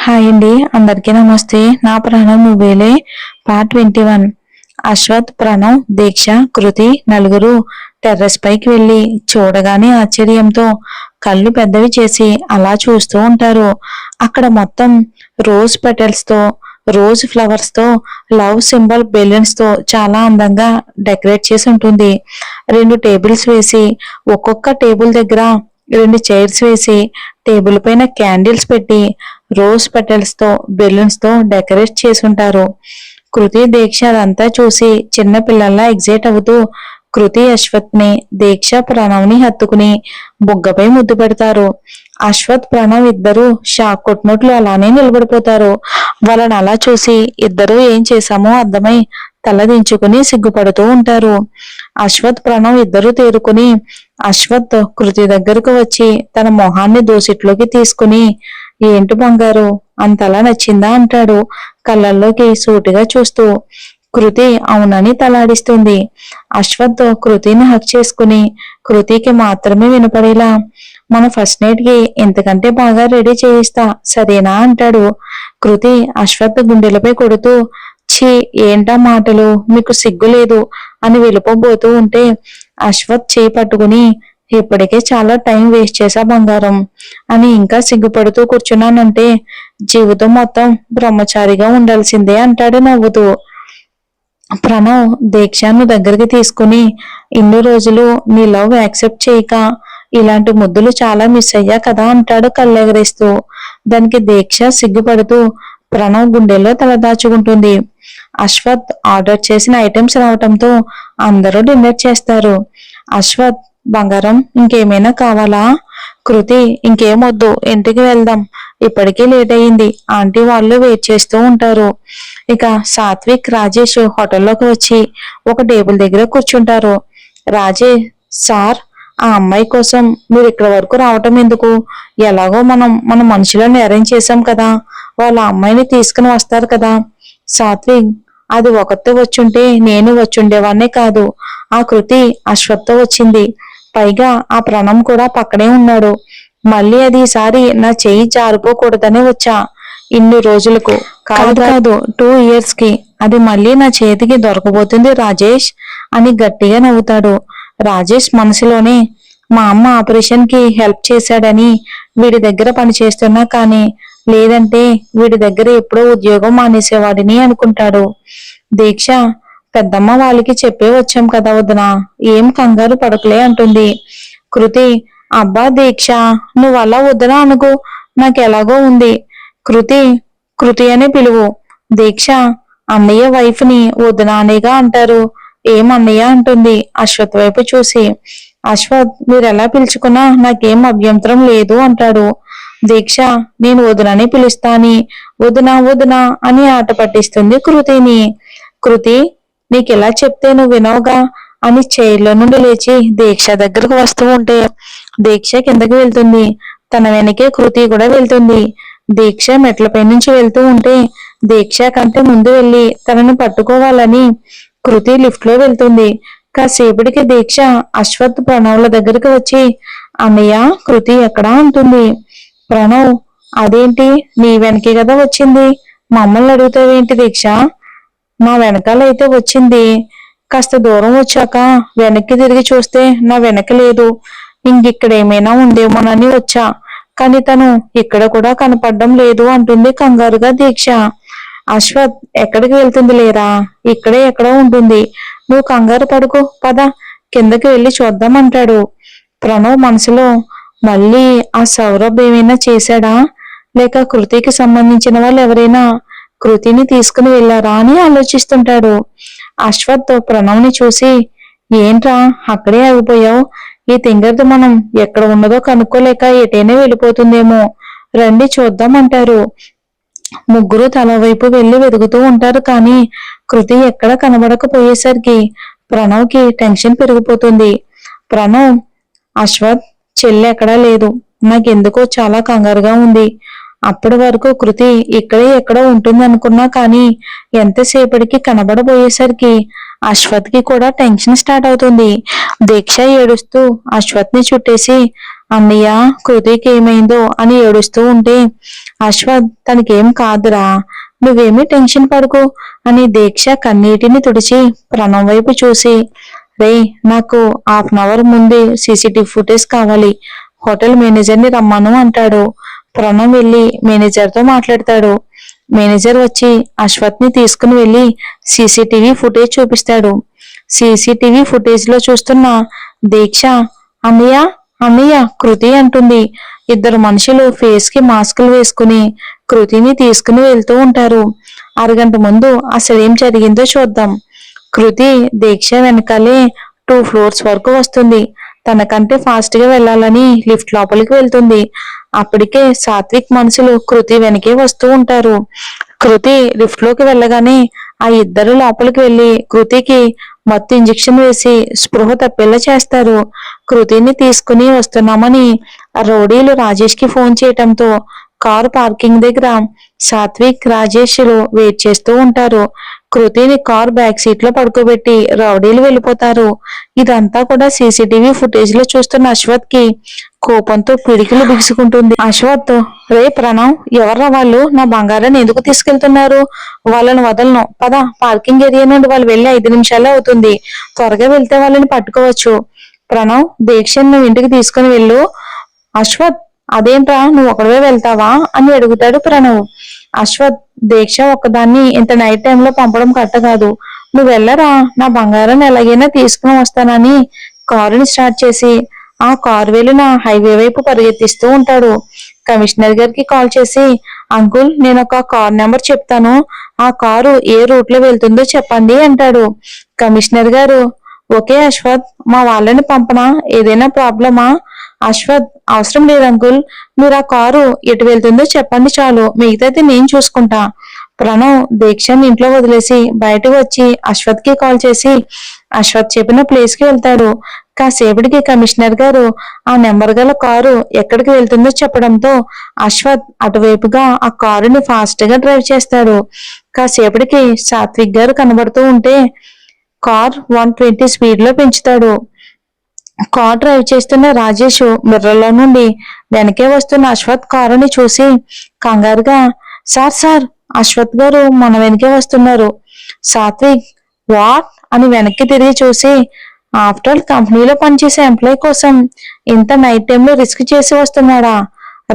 Hi అండి, అందరికీ నమస్తే. నా ప్రాణం నువ్వేలే పార్ట్ 21. అశ్వత్, ప్రణవ్, దీక్ష, కృతి నలుగురు టెర్రస్ పైకి వెళ్లి చూడగానే ఆశ్చర్యంతో కళ్ళు పెద్దవి చేసి అలా చూస్తూ ఉంటారు. అక్కడ మొత్తం రోజ్ పెటల్స్ తో, రోజ్ ఫ్లవర్స్ తో, లవ్ సింబల్ బెలూన్స్ తో చాలా అందంగా డెకరేట్ చేసి ఉంటుంది. 2 టేబుల్స్ వేసి, ఒక్కొక్క టేబుల్ దగ్గర 2 చైర్స్ వేసి, టేబుల్ పైన క్యాండిల్స్ పెట్టి రోజ్ పెటల్స్ తో, బెలూన్స్ తో డెకరేట్ చేసి ఉంటారు. కృతి, దీక్ష అదంతా చూసి చిన్న పిల్లల్లా ఎగ్జైట్ అవుతూ కృతి అశ్వత్ ని, దీక్ష ప్రణవ్ ని హత్తుకుని బుగ్గపై ముద్దు పెడతారు. అశ్వత్, ప్రణవ్ ఇద్దరు షాక్ కొట్టినట్లు అలానే నిలబడిపోతారు. వాళ్ళని అలా చూసి ఇద్దరు ఏం చేశామో అర్థమై తల దించుకుని సిగ్గుపడుతూ ఉంటారు. అశ్వత్, ప్రణవ్ ఇద్దరు తేరుకుని అశ్వత్ కృతి దగ్గరకు వచ్చి తన మొహాన్ని దోసిట్లోకి తీసుకుని, ఏంటి బంగారు, అంతలా నచ్చిందా అంటాడు కళ్ళల్లోకి సూటిగా చూస్తూ. కృతి అవునని తలాడిస్తుంది. అశ్వత్ కృతిని హక్ చేసుకుని కృతికి మాత్రమే వినపడేలా, మన ఫస్ట్ నైట్ కి ఎంతకంటే బాగా రెడీ చేయిస్తా సరేనా అంటాడు. కృతి అశ్వత్ గుండెలపై కొడుతూ, ఛీ ఏంటా మాటలు, మీకు సిగ్గు లేదు అని వెళ్ళిపోబోతూ ఉంటే అశ్వత్ చేయి పట్టుకుని, ఇప్పటికే చాలా టైం వేస్ట్ చేశా బంగారం అని ఇంకా సిగ్గుపడుతూ కూర్చున్నానంటే జీవితం మొత్తం బ్రహ్మచారిగా ఉండాల్సిందే అంటాడు నవ్వుతూ. ప్రణవ్ దీక్షను దగ్గరికి తీసుకుని, ఇన్ని రోజులు నీ లవ్ యాక్సెప్ట్ చేయక ఇలాంటి ముద్దులు చాలా మిస్ అయ్యా కదా అంటాడు కళ్ళెగరేస్తూ. దానికి దీక్ష సిగ్గుపడుతూ ప్రణవ్ గుండెల్లో తల దాచుకుంటుంది. అశ్వత్ ఆర్డర్ చేసిన ఐటమ్స్ రావటంతో అందరూ డిన్నర్ చేస్తారు. అశ్వత్, బంగారం ఇంకేమైనా కావాలా? కృతి, ఇంకేమొద్దు, ఇంటికి వెళ్దాం, ఇప్పటికే లేట్ అయింది, ఆంటీ వాళ్ళు వెయిట్ చేస్తూ ఉంటారు. ఇక సాత్విక్, రాజేష్ హోటల్లోకి వచ్చి ఒక టేబుల్ దగ్గర కూర్చుంటారు. రాజేష్, సార్, ఆ అమ్మాయి కోసం మీరు ఇక్కడ వరకు రావటం ఎందుకు? ఎలాగో మన మనుషులను అరేంజ్ చేశాం కదా, వాళ్ళ అమ్మాయిని తీసుకుని వస్తారు కదా. సాత్విక్, అది ఒకతే వచ్చుంటే నేను వచ్చుండేవాన్నే కాదు, ఆ కృతి అశ్వత్తో వచ్చింది, పైగా ఆ ప్రణం కూడా పక్కనే ఉన్నాడు. మళ్ళీ అది ఈసారి నా చెయ్యి జారిపోకూడదనే వచ్చా. ఇన్ని రోజులకు కాదు 2 years కి అది మళ్ళీ నా చేతికి దొరకబోతుంది రాజేష్ అని గట్టిగా నవ్వుతాడు. రాజేష్ మనసులోనే, మా అమ్మ ఆపరేషన్ కి హెల్ప్ చేశాడని వీడి దగ్గర పని చేస్తున్నా, కానీ లేదంటే వీడి దగ్గర ఎప్పుడో ఉద్యోగం మానేసేవాడిని అనుకుంటాడు. దీక్ష, పెద్దమ్మ వాళ్ళకి చెప్పే వచ్చాం కదా వదినా, ఏం కంగారు పడకలే అంటుంది. కృతి, అబ్బా దీక్ష, నువ్వు అలా వదినా అనుకో, నాకెలాగో ఉంది. కృతి, కృతి అని పిలువు. దీక్ష, అన్నయ్య వైఫ్ ని వదినా అనేగా అంటారు. ఏం అన్నయ్య అంటుంది అశ్వత్ వైపు చూసి. అశ్వత్, మీరెలా పిలుచుకున్నా నాకేం అభ్యంతరం లేదు అంటాడు. దీక్ష, నేను వదినని పిలుస్తాని, వదినా వదినా అని ఆట పట్టిస్తుంది కృతిని. కృతి, నీకెలా చెప్తే నువ్వు వినవుగా అని చైర్లో నుండి లేచి దీక్ష దగ్గరకు వస్తూ ఉంటే దీక్ష కిందకి వెళ్తుంది. తన వెనకే కృతి కూడా వెళ్తుంది. దీక్ష మెట్లపై నుంచి వెళ్తూ ఉంటే దీక్ష కంటే ముందు వెళ్లి తనను పట్టుకోవాలని కృతి లిఫ్ట్ లో వెళ్తుంది. కాసేపటికి దీక్ష అశ్వత్, ప్రణవ్ల దగ్గరికి వచ్చి, అన్నయ్య కృతి ఎక్కడా అంటుంది. ప్రణవ్, అదేంటి నీ వెనకే కదా వచ్చింది, మమ్మల్ని అడుగుతావేంటి దీక్ష? నా వెనకాలైతే వచ్చింది, కాస్త దూరం వచ్చాక వెనక్కి తిరిగి చూస్తే నా వెనక లేదు, ఇంకిక్కడ ఏమైనా ఉందేమోనని వచ్చా, కానీ తను ఇక్కడ కూడా కనపడడం లేదు అంటుంది కంగారుగా దీక్ష. అశ్వత్, ఎక్కడికి వెళ్తుంది లేరా, ఇక్కడే ఎక్కడో ఉంటుంది, నువ్వు కంగారు పడుకో, పద కిందకి వెళ్ళి చూద్దామంటాడు. ప్రణవ్ మనసులో, మళ్ళీ ఆ సౌరభ్ ఏమైనా చేశాడా, లేక కృతికి సంబంధించిన వాళ్ళు ఎవరైనా కృతిని తీసుకుని వెళ్ళారా అని ఆలోచిస్తుంటాడు. అశ్వత్ ప్రణవ్ని చూసి, ఏంట్రా అక్కడే ఆగిపోయావు, ఈ తింగర్ది మనం ఎక్కడ ఉన్నదో కనుక్కోలేక ఎటైనా వెళ్ళిపోతుందేమో, రండి చూద్దామంటారు. ముగ్గురు తల వైపు వెళ్లి వెతుకుతూ ఉంటారు. కానీ కృతి ఎక్కడ కనబడకపోయేసరికి ప్రణవ్కి టెన్షన్ పెరిగిపోతుంది. ప్రణవ్, అశ్వత్ చెల్లి ఎక్కడా లేదు, నాకెందుకో చాలా కంగారుగా ఉంది, అప్పటి వరకు కృతి ఇక్కడే ఎక్కడో ఉంటుంది అనుకున్నా, కానీ ఎంతసేపటికి కనబడబోయేసరికి అశ్వత్ కి కూడా టెన్షన్ స్టార్ట్ అవుతుంది. దీక్ష ఏడుస్తూ అశ్వత్ ని చుట్టేసి అన్నయ్య కృతికి ఏమైందో అని ఏడుస్తూ ఉంటే అశ్వత్ తనకేం కాదురా, నువ్వేమీ టెన్షన్ పడకు అని దీక్ష కన్నీటిని తుడిచి ప్రణవ్ వైపు చూసి రే నాకు హాఫ్ ముందే సీసీటీవీ ఫుటేజ్ కావాలి, హోటల్ మేనేజర్ ని రమ్మను అంటాడు. ప్రణవ్ వెళ్లి మేనేజర్ తో మాట్లాడతాడు. మేనేజర్ వచ్చి అశ్వత్ ని తీసుకుని వెళ్లి సీసీటీవీ ఫుటేజ్ చూపిస్తాడు. సీసీటీవీ ఫుటేజ్ లో చూస్తున్న దీక్ష అన్నయ్య అన్నయ్య కృతి అంటుంది. ఇద్దరు మనుషులు ఫేస్ కి మాస్కులు వేసుకుని కృతిని తీసుకుని వెళ్తూ ఉంటారు. అరగంట ముందు అసలేం జరిగిందో చూద్దాం. కృతి దీక్ష వెనకాలే 2 ఫ్లోర్స్ వరకు వస్తుంది. తనకంటే ఫాస్ట్ గా వెళ్లాలని లిఫ్ట్ లోపలికి వెళ్తుంది. అప్పటికే సాత్విక్ మనుషులు కృతి వెనకే వస్తూ ఉంటారు. కృతి లిఫ్ట్ లోకి వెళ్ళగానే ఆ ఇద్దరు లోపలికి వెళ్లి కృతికి మత్తు ఇంజెక్షన్ వేసి స్పృహ తప్పేలా చేస్తారు. కృతిని తీసుకుని వస్తున్నామని రౌడీలు రాజేష్ కి ఫోన్ చేయటంతో కారు పార్కింగ్ దగ్గర సాత్విక్ రాజేష్ లు వెయిట్ చేస్తూ ఉంటారు. కృతిని కార్ బ్యాక్ సీట్ లో పడుకోబెట్టి రౌడీలు వెళ్ళిపోతారు. ఇదంతా కూడా సీసీటీవీ ఫుటేజ్ లో చూస్తున్న అశ్వత్ కి కోపంతో పిడికిలు బిగుసుకుంటుంది. అశ్వత్ రే ప్రణవ్, ఎవర్రా వాళ్ళు, నా బంగారాన్ని ఎందుకు తీసుకెళ్తున్నారు? వాళ్ళని వదలను, పద పార్కింగ్ ఏరియా నుండి వాళ్ళు వెళ్ళి 5 నిమిషాలే అవుతుంది, త్వరగా వెళ్తే వాళ్ళని పట్టుకోవచ్చు. ప్రణవ్ దీక్షను నువ్వు ఇంటికి తీసుకుని వెళ్ళు. అశ్వత్ అదేంట్రా నువ్వు ఒకడవే వెళ్తావా అని అడుగుతాడు ప్రణవ్. అశ్వత్ దీక్ష ఒక్కదాన్ని ఇంత నైట్ టైంలో పంపడం కట్ట కాదు, నువ్వు వెళ్ళరా, నా బంగారాన్ని ఎలాగైనా తీసుకుని వస్తానని కారుని స్టార్ట్ చేసి ఆ కారు వెళ్ళిన హైవే వైపు పరిగెత్తిస్తూ ఉంటాడు. కమిషనర్ గారికి కాల్ చేసి అంకుల్ నేను ఒక కార్ నెంబర్ చెప్తాను, ఆ కారు ఏ రూట్ లో వెళ్తుందో చెప్పండి అంటాడు. కమిషనర్ గారు ఓకే అశ్వత్, మా వాళ్ళని పంపనా, ఏదైనా ప్రాబ్లమా? అశ్వత్ అవసరం లేదు అంకుల్, మీరు ఆ కారు ఎటు వెళ్తుందో చెప్పండి చాలు, మిగతాది నేను చూసుకుంటా. ప్రణవ్ దీక్షని ఇంట్లో వదిలేసి బయటకు వచ్చి అశ్వత్ కి కాల్ చేసి అశ్వత్ చెప్పిన ప్లేస్ కి వెళ్తాడు. కాసేపటికి కమిషనర్ గారు ఆ నెంబర్ గల కారు ఎక్కడికి వెళ్తుందో చెప్పడంతో అశ్వత్ అటువైపుగా ఆ కారుని ఫాస్ట్ గా డ్రైవ్ చేస్తాడు. కాసేపటికి సాత్విక్ గారు కనబడుతూ ఉంటే కార్ 120 స్పీడ్ లో పెంచుతాడు. కార్ డ్రైవ్ చేస్తున్న రాజేష్ మిర్రర్లో నుండి వెనకే వస్తున్న అశ్వత్ కారుని చూసి కంగారుగా సార్ సార్ అశ్వత్ గారు మన వెనకే వస్తున్నారు. సాత్విక్ వాట్ అని వెనక్కి తిరిగి చూసి ఆఫ్టర్ కంపెనీలో పనిచేసే ఎంప్లాయ్ కోసం ఇంత నైట్ టైంలో రిస్క్ చేసి వస్తున్నాడా?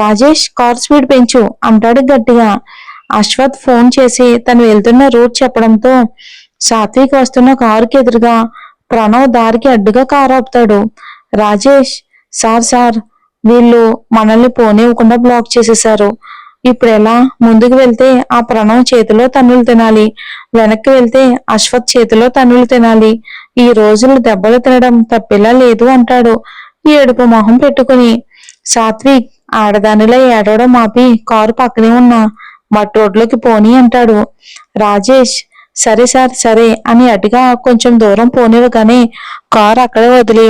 రాజేష్ కార్ స్పీడ్ పెంచు అంటాడు గట్టిగా. అశ్వత్ ఫోన్ చేసి తను వెళ్తున్న రూట్ చెప్పడంతో సాత్విక్ వస్తున్న కారుకి ఎదురుగా ప్రణవ్ దారికి అడ్డుగా కారు ఆపుతాడు. రాజేష్ సార్ సార్ వీళ్ళు మనల్ని పోనివ్వకుండా బ్లాక్ చేసేశారు, ఇప్పుడు ఎలా? ముందుకు వెళ్తే ఆ ప్రణవ్ చేతిలో తన్నులు తినాలి, వెనక్కి వెళ్తే అశ్వత్ చేతిలో తన్నులు తినాలి, ఈ రోజులు దెబ్బలు తినడం తప్పిలా లేదు అంటాడు ఏడుపు మొహం పెట్టుకుని. సాత్విక్ ఆడదానిలా ఏడవడం ఆపి కారు పక్కనే ఉన్న మట్ రోడ్లోకి పోని అంటాడు. రాజేష్ సరే సార్ సరే అని అటుగా కొంచెం దూరం పోనివ్వగానే కారు అక్కడే వదిలి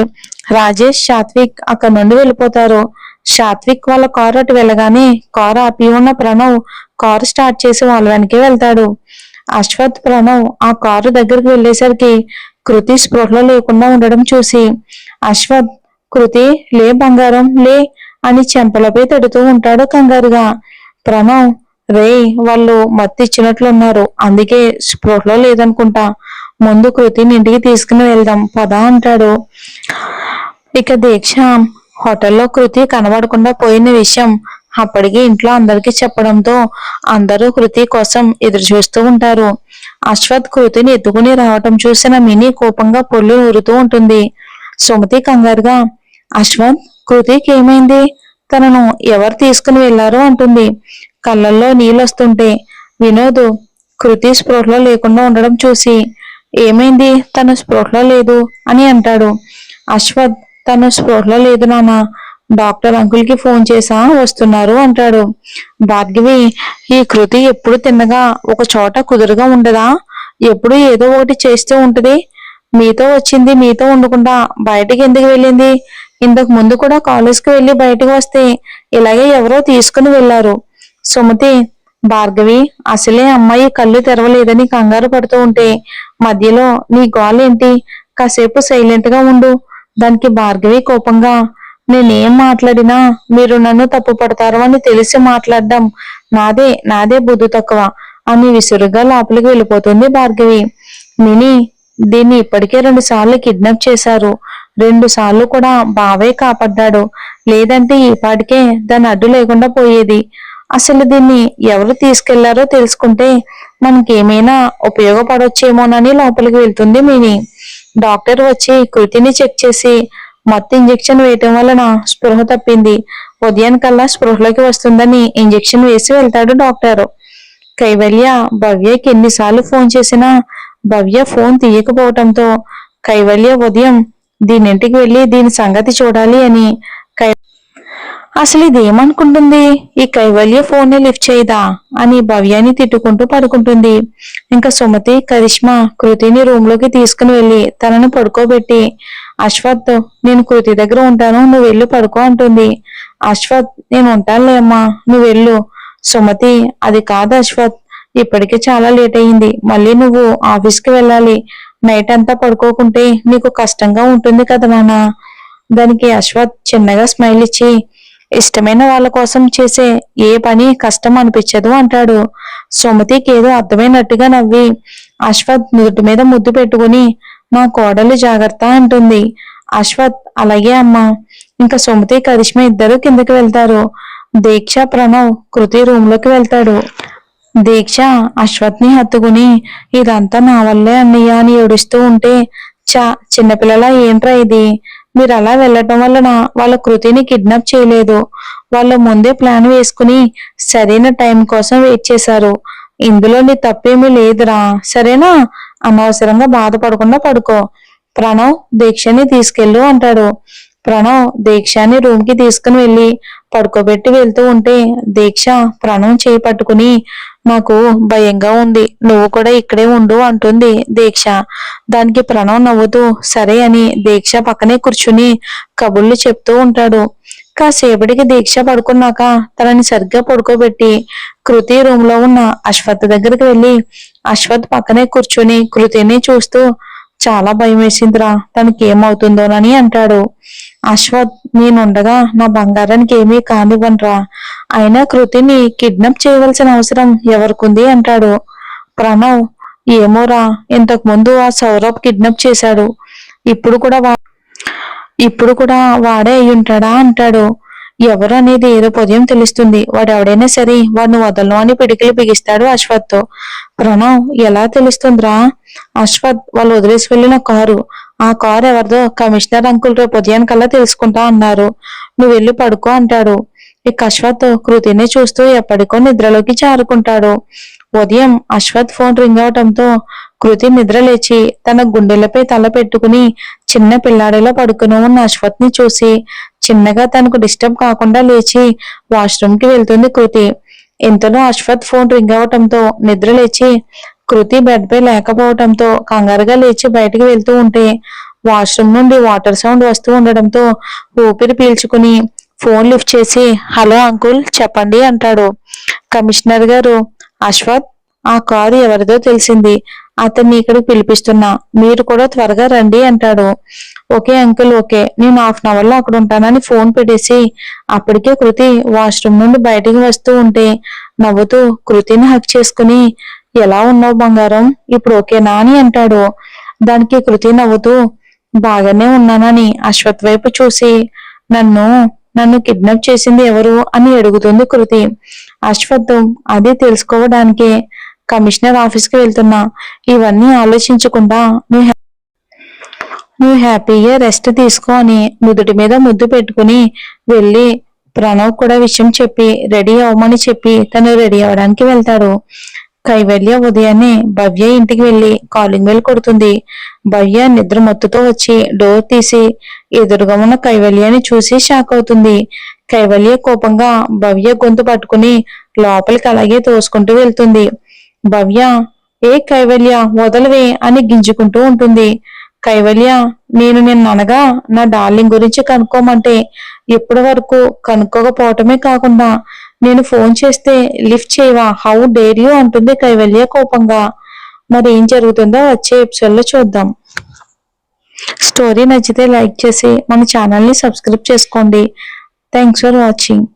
రాజేష్ సాత్విక్ అక్కడి నుండి వెళ్ళిపోతారు. సాత్విక్ వాళ్ళ కారు అటు వెళ్ళగానే కారు ఆపి ఉన్న ప్రణవ్ కారు స్టార్ట్ చేసి వాళ్ళ వెనకే వెళ్తాడు. అశ్వత్ ప్రణవ్ ఆ కారు దగ్గరికి వెళ్ళేసరికి కృతి స్పృహలో లేకుండా ఉండడం చూసి అశ్వత్ కృతి లే బంగారం లే అని చెంపలపై తడుతూ ఉంటాడు కంగారుగా. ప్రణవ్ రే వాళ్ళు మత్తు ఇచ్చినట్లున్నారు, అందుకే స్పృహలో లేదనుకుంటా, ముందు కృతిని ఇంటికి తీసుకుని వెళ్దాం పదా అంటాడు. ఇక దీక్ష హోటల్లో కృతి కనబడకుండా పోయిన విషయం అప్పటికి ఇంట్లో అందరికీ చెప్పడంతో అందరూ కృతి కోసం ఎదురు చూస్తూ ఉంటారు. అశ్వత్ కృతిని ఎత్తుకుని రావటం చూసిన మినీ కోపంగా పొల్లు ఊరుతూ ఉంటుంది. సుమతి కంగారుగా అశ్వత్ కృతికి ఏమైంది, తనను ఎవరు తీసుకుని వెళ్లారో అంటుంది. కళ్ళల్లో నీళ్ళొస్తుంటే వినోద్ కృతి స్పృహలో లేకుండా ఉండడం చూసి ఏమైంది, తను స్పృహలో లేదు అని అంటాడు. అశ్వత్ తను స్పృహలో లేదు నాన్న, డాక్టర్ అంకుల్ కి ఫోన్ చేసా వస్తున్నారు అంటాడు. భార్గవి ఈ కృతి ఎప్పుడు తిన్నగా ఒక చోట కుదురుగా ఉండదా, ఎప్పుడు ఏదో ఒకటి చేస్తూ ఉంటది, మీతో వచ్చింది మీతో ఉండకుండా బయటికి ఎందుకు వెళ్ళింది, ఇంతకు ముందు కూడా కాలేజ్కి వెళ్ళి బయటకు వస్తే ఇలాగే ఎవరో తీసుకుని వెళ్లారు. సుమతి భార్గవి అసలే అమ్మాయి కళ్ళు తెరవలేదని కంగారు పడుతూ ఉంటే మధ్యలో నీ గోలేంటి? కాసేపు సైలెంట్ గా ఉండు. దానికి భార్గవి కోపంగా, నేనేం మాట్లాడినా మీరు నన్ను తప్పు పడతారు అని తెలిసి మాట్లాడడం నాదే బుద్ధి తక్కువ అని విసురుగా లోపలికి వెళ్ళిపోతుంది భార్గవి. మిని, దీన్ని ఇప్పటికే 2 సార్లు కిడ్నాప్ చేశారు. 2 సార్లు కూడా బావే కాపాడ్డాడు. లేదంటే ఈ పాటికే దాని అడ్డు లేకుండా పోయేది. అసలు దీన్ని ఎవరు తీసుకెళ్లారో తెలుసుకుంటే మనకేమైనా ఉపయోగపడొచ్చేమోనని లోపలికి వెళ్తుంది మిని. డాక్టర్ వచ్చి కృతిని చెక్ చేసి మత్తు ఇంజెక్షన్ వేయటం వలన స్పృహ తప్పింది. ఉదయానికల్లా స్పృహలోకి వస్తుందని ఇంజెక్షన్ వేసి వెళ్తాడు డాక్టర్. కైవల్య భవ్యకి ఎన్నిసార్లు ఫోన్ చేసినా భవ్య ఫోన్ తీయకపోవటంతో కైవల్య ఉదయం దీనింటికి వెళ్లి దీని సంగతి చూడాలి అని అసలు ఇదేమనుకుంటుంది, ఈ కైవల్య ఫోన్ లిఫ్ట్ చేయదా అని భవ్యాన్ని తిట్టుకుంటూ పడుకుంటుంది. ఇంకా సుమతి కరిష్మా కృతిని రూమ్ లోకి తీసుకుని వెళ్లి తనను పడుకోబెట్టి, అశ్వత్ నేను కృతి దగ్గర ఉంటాను, నువ్వు వెళ్ళు పడుకో అంటుంది. అశ్వత్ నేను ఉంటానులే అమ్మా, నువ్వు వెళ్ళు. సుమతి అది కాదు అశ్వత్, ఇప్పటికే చాలా లేట్ అయింది, మళ్ళీ నువ్వు ఆఫీస్కి వెళ్ళాలి. నైట్ అంతా పడుకోకుంటే నీకు కష్టంగా ఉంటుంది కదా నాన్న. దానికి అశ్వత్ చిన్నగా స్మైల్ ఇచ్చి, ఇష్టమైన వాళ్ళ కోసం చేసే ఏ పని కష్టం అనిపించదు అంటాడు. సుమతికి ఏదో అర్థమైనట్టుగా నవ్వి అశ్వత్ నుదుటి మీద ముద్దు పెట్టుకుని, నా కోడలు జాగ్రత్త అంటుంది. అశ్వత్ అలాగే అమ్మా. ఇంకా సుమతి కరిష్మ ఇద్దరు కిందకి వెళ్తారు. దీక్ష ప్రణవ్ కృతి రూమ్ లోకి వెళ్తాడు. దీక్ష అశ్వత్ ని హత్తుకుని, ఇదంతా నా వల్లే అన్నయ్య అని ఏడుస్తూ ఉంటే, చిన్నపిల్లల ఏంట్రా ఇది, మీరు అలా వెళ్ళటం వలన వాళ్ళ కృతిని కిడ్నాప్ చేయలేదు. వాళ్ళ ముందే ప్లాన్ వేసుకుని సరైన టైం కోసం వెయిట్ చేశారు. ఇందులో నీ తప్పేమీ లేదురా, సరేనా? అనవసరంగా బాధపడకుండా పడుకో. ప్రణవ్ దీక్షని తీసుకెళ్ళు అంటాడు. ప్రణవ్ దీక్షని రూమ్ కి తీసుకుని వెళ్ళి పడుకోబెట్టి వెళ్తూ ఉంటే దీక్ష ప్రణవ్ చేయి పట్టుకుని, నాకు భయంగా ఉంది, నువ్వు కూడా ఇక్కడే ఉండు అంటుంది దీక్ష. దానికి ప్రణవ్ నవ్వుతూ సరే అని దీక్ష పక్కనే కూర్చుని కబుర్లు చెప్తూ ఉంటాడు. కాసేపటికి దీక్ష పడుకున్నాక తనని సరిగ్గా పడుకోబెట్టి కృతి రూమ్ లో ఉన్న అశ్వత్ దగ్గరికి వెళ్ళి అశ్వత్ పక్కనే కూర్చుని కృతిని చూస్తూ, చాలా భయం వేసిందిరా, తనకి ఏమవుతుందోనని అంటాడు. అశ్వత్ నేనుండగా నా బంగారానికి ఏమీ కానివ్వనరా, అయినా కృతిని కిడ్నాప్ చేయవలసిన అవసరం ఎవరికుంది అంటాడు. ప్రణవ్ ఏమోరా, ఇంతకు ముందు ఆ సౌరభ్ కిడ్నాప్ చేశాడు, ఇప్పుడు కూడా వాడే అయి ఉంటాడా అంటాడు. ఎవరు అనేది ఏదో ఉదయం తెలుస్తుంది, వాడు ఎవడైనా సరే వాడిని వదలను అని పిడికిలు బిగిస్తాడు అశ్వత్. ప్రణవ్ ఎలా తెలుస్తుందిరా? అశ్వత్ వాళ్ళు వదిలేసి వెళ్ళిన కారు, ఆ కారు ఎవరిదో కమిషనర్ అంకుల్ రేపు ఉదయానికల్లా తెలుసుకుంటా అన్నారు, నువ్వు వెళ్ళి పడుకో అంటాడు. ఇక అశ్వత్ కృతిని చూస్తూ ఎప్పటికో నిద్రలోకి జారుకుంటాడు. ఉదయం అశ్వత్ ఫోన్ రింగ్ అవటంతో కృతి నిద్ర లేచి తన గుండెలపై తల పెట్టుకుని చిన్న పిల్లాడిలో పడుకుని ఉన్న అశ్వత్ ని చూసి చిన్నగా తనకు డిస్టర్బ్ కాకుండా లేచి వాష్రూమ్ కి వెళ్తుంది కృతి. ఇంతలో అశ్వత్ ఫోన్ రింగ్ అవటంతో నిద్ర లేచి కృతి బెడ్ పై లేకపోవటంతో కంగారుగా లేచి బయటకు వెళ్తూ ఉంటే వాష్రూమ్ నుండి వాటర్ సౌండ్ వస్తూ ఉండడంతో ఊపిరి పీల్చుకుని ఫోన్ లిఫ్ట్ చేసి, హలో అంకుల్ చెప్పండి అంటాడు. కమిషనర్ గారు, అశ్వత్ ఆ కారు ఎవరిదో తెలిసింది, అతన్ని ఇక్కడికి పిలిపిస్తున్నా, మీరు కూడా త్వరగా రండి అంటాడు. ఓకే అంకుల్ ఓకే, నేను 1/2 అవర్ లో అక్కడ ఉంటానని ఫోన్ పెట్టేసి అప్పటికే కృతి వాష్రూమ్ నుండి బయటికి వస్తూ ఉంటే నవ్వుతూ కృతిని హక్ చేసుకుని, ఎలా ఉన్నావు బంగారం, ఇప్పుడు ఓకేనా అని అంటాడు. దానికి కృతి నవ్వుతూ బాగానే ఉన్నానని అశ్వత్ వైపు చూసి, నన్ను కిడ్నాప్ చేసింది ఎవరు అని అడుగుతుంది కృతి. అశ్వత్ అది తెలుసుకోవడానికే కమిషనర్ ఆఫీస్కి వెళ్తున్నా, ఇవన్నీ ఆలోచించకుండా నువ్వు హ్యాపీగా రెస్ట్ తీసుకో అని నుదుటి మీద ముద్దు పెట్టుకుని వెళ్ళి ప్రణవ్ కూడా విషయం చెప్పి రెడీ అవ్వమని చెప్పి తను రెడీ అవడానికి వెళ్తాడు. కైవల్య ఉదయాన్నే భవ్య ఇంటికి వెళ్లి కాలింగ్ బెల్ కొడుతుంది. భవ్య నిద్ర మత్తుతో వచ్చి డోర్ తీసి ఎదురుగా ఉన్న కైవల్యాన్ని చూసి షాక్ అవుతుంది. కైవల్య కోపంగా భవ్య గొంతు పట్టుకుని లోపలికి అలాగే తోసుకుంటూ వెళ్తుంది. భవ్య ఏ కైవల్య వదలవే అని గింజుకుంటూ ఉంటుంది. కైవల్య నేను నిన్ననగా నా డార్లింగ్ గురించి కనుక్కోమంటే ఇప్పటి వరకు కనుక్కోకపోవటమే కాకుండా నేను ఫోన్ చేస్తే లిఫ్ట్ చేయవా, హౌ డేర్ యూ అంటుంది కైవల్య కోపంగా. మరి ఏం జరుగుతుందో వచ్చే ఎపిసోడ్ లో చూద్దాం. స్టోరీ నచ్చితే లైక్ చేసి మన ఛానల్ ని సబ్స్క్రైబ్ చేసుకోండి. Thanks for watching.